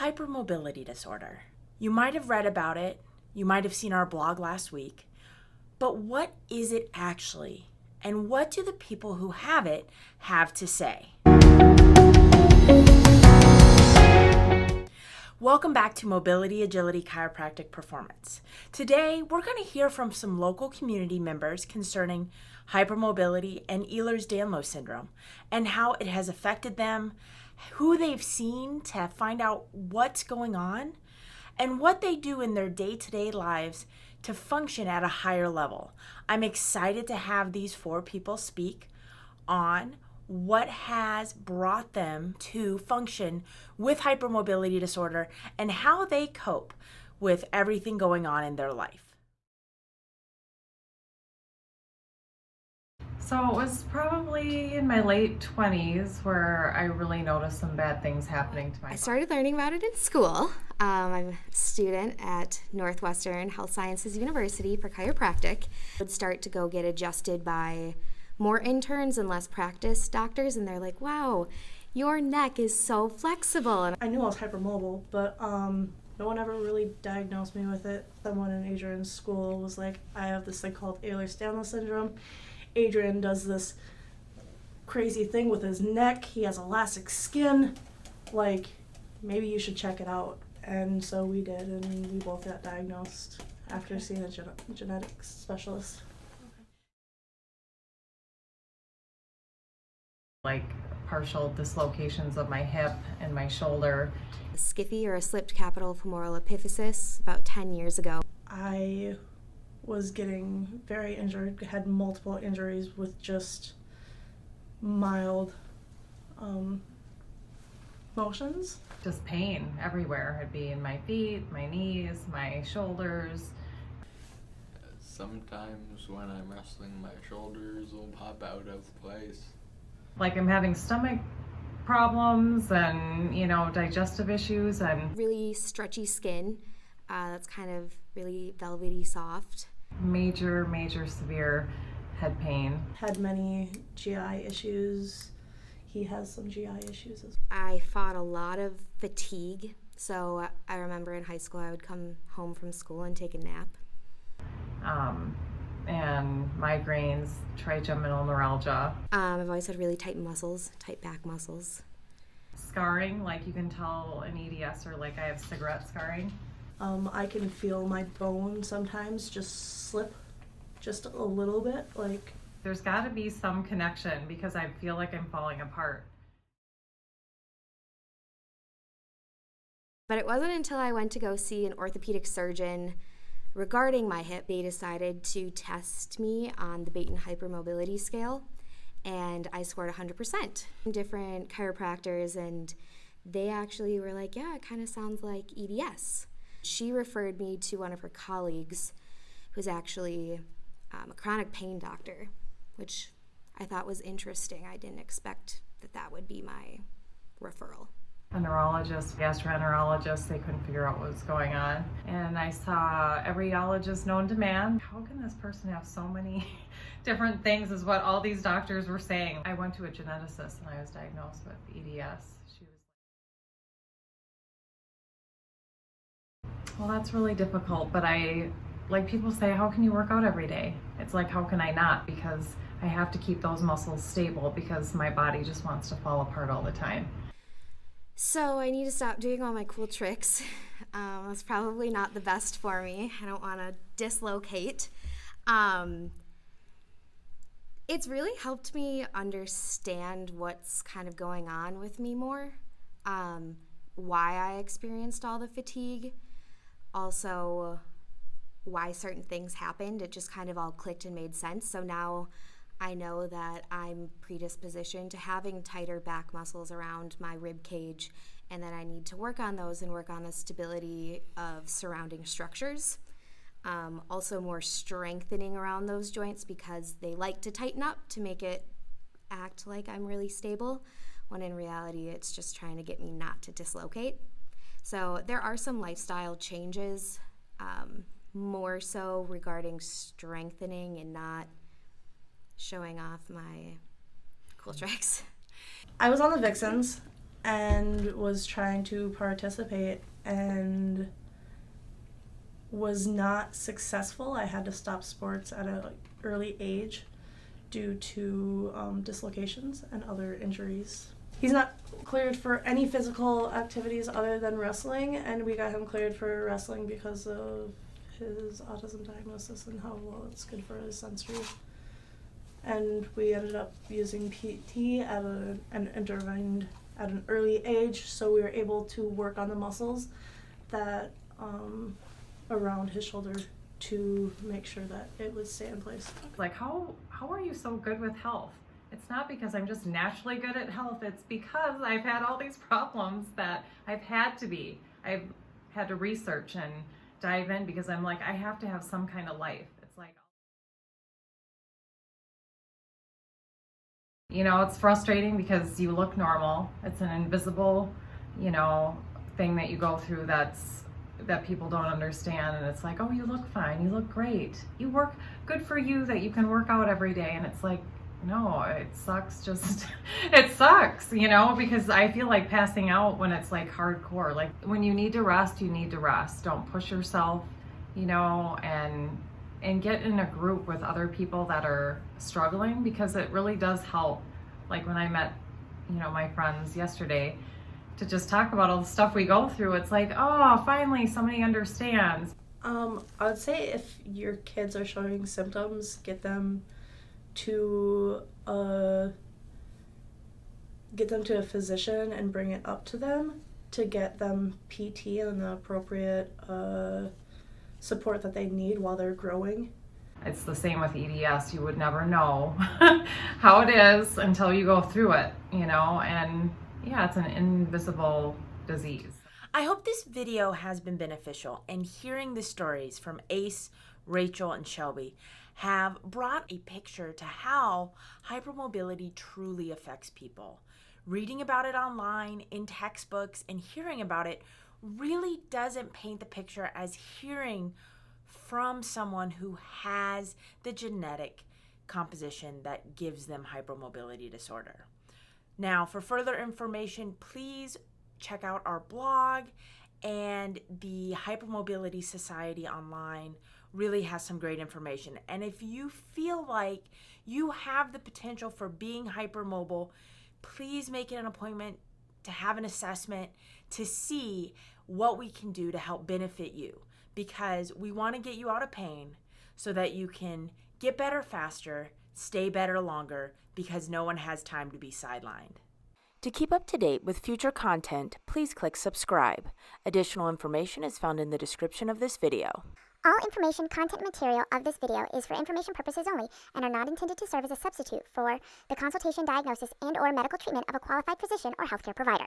hypermobility disorder. You might have read about it, you might have seen our blog last week, but what is it actually? And what do the people who have it have to say? Welcome back to Mobility Agility Chiropractic Performance. Today, we're going to hear from some local community members concerning hypermobility and Ehlers-Danlos syndrome and how it has affected them, who they've seen to find out what's going on, and what they do in their day-to-day lives to function at a higher level. I'm excited to have these four people speak on what has brought them to function with hypermobility disorder and how they cope with everything going on in their life. So it was probably in my late 20s where I really noticed some bad things happening to my body. I started learning about it in school. I'm a student at Northwestern Health Sciences University for chiropractic. I would start to go get adjusted by more interns and less practiced doctors, and they're like, wow, your neck is so flexible. And I knew I was hypermobile, but no one ever really diagnosed me with it. Someone in Adrian's school was like, I have this thing called Ehlers-Danlos syndrome. Adrian does this crazy thing with his neck. He has elastic skin. Like, maybe you should check it out. And so we did, and we both got diagnosed after seeing a genetics specialist. Like partial dislocations of my hip and my shoulder. a skiffy or a slipped capital femoral epiphysis about 10 years ago. I was getting very injured, had multiple injuries with just mild motions. Just pain everywhere. It'd be in my feet, my knees, my shoulders. Sometimes when I'm wrestling, my shoulders will pop out of place. Like I'm having stomach problems and, digestive issues and Really stretchy skin that's kind of really velvety soft. major severe head pain. Had many GI issues. He has some GI issues as well. I fought a lot of fatigue. So I remember in high school I would come home from school and take a nap. And migraines, trigeminal neuralgia. I've always had really tight muscles, tight back muscles. Scarring, like you can tell an EDS or like I have cigarette scarring. I can feel my bone sometimes just slip just a little bit, like. There's got to be some connection because I feel like I'm falling apart. But it wasn't until I went to go see an orthopedic surgeon regarding my hip, they decided to test me on the Baton hypermobility scale, and I scored 100%. Different chiropractors, and they actually were like, yeah, it kind of sounds like EDS. She referred me to one of her colleagues who's actually a chronic pain doctor, which I thought was interesting. I didn't expect that would be my referral. A neurologist, gastroenterologist, they couldn't figure out what was going on. And I saw every ologist known to man. How can this person have so many different things is what all these doctors were saying. I went to a geneticist and I was diagnosed with EDS. She was well, that's really difficult, but like people say, how can you work out every day? It's like, how can I not? Because I have to keep those muscles stable because my body just wants to fall apart all the time. So I need to stop doing all my cool tricks. It's probably not the best for me. I don't want to dislocate. It's really helped me understand what's kind of going on with me more, why I experienced all the fatigue, also why certain things happened. It just kind of all clicked and made sense. So now I know that I'm predispositioned to having tighter back muscles around my rib cage, and that I need to work on those and work on the stability of surrounding structures. Also more strengthening around those joints because they like to tighten up to make it act like I'm really stable, when in reality it's just trying to get me not to dislocate. So there are some lifestyle changes, more so regarding strengthening and not showing off my cool tricks. I was on the Vixens and was trying to participate and was not successful. I had to stop sports at an early age due to dislocations and other injuries. He's not cleared for any physical activities other than wrestling, and we got him cleared for wrestling because of his autism diagnosis and how well it's good for his sensory. And we ended up using PT and intervened at an early age, so we were able to work on the muscles that around his shoulder to make sure that it would stay in place. Like, how are you so good with health? It's not because I'm just naturally good at health. It's because I've had all these problems that I've had to be. I've had to research and dive in because I'm like, I have to have some kind of life. It's like, you know, it's frustrating because you look normal. It's an invisible, you know, thing that you go through that people don't understand, and it's like, oh, you look fine, you look great, you work, good for you that you can work out every day. And it's like, no, it sucks, just it sucks, you know, because I feel like passing out when it's like hardcore. Like, when you need to rest, you need to rest. Don't push yourself, you know, and get in a group with other people that are struggling, because it really does help. Like, when I met, you know, my friends yesterday to just talk about all the stuff we go through, it's like, oh, finally somebody understands. I would say if your kids are showing symptoms, get them to a physician and bring it up to them to get them PT and the appropriate support that they need while they're growing. It's the same with EDS. You would never know how it is until you go through it, you know, and yeah, it's an invisible disease. I hope this video has been beneficial, and hearing the stories from Ace, Rachel, and Shelby have brought a picture to how hypermobility truly affects people. Reading about it online, in textbooks, and hearing about it really doesn't paint the picture as hearing from someone who has the genetic composition that gives them hypermobility disorder. Now, for further information, please check out our blog, and the Hypermobility Society online really has some great information. And if you feel like you have the potential for being hypermobile, please make it an appointment to have an assessment to see what we can do to help benefit you, because we want to get you out of pain so that you can get better faster, stay better longer, because no one has time to be sidelined. To keep up to date with future content, please click subscribe. Additional information is found in the description of this video. All information, content, and material of this video is for information purposes only and are not intended to serve as a substitute for the consultation, diagnosis, and/or medical treatment of a qualified physician or healthcare provider.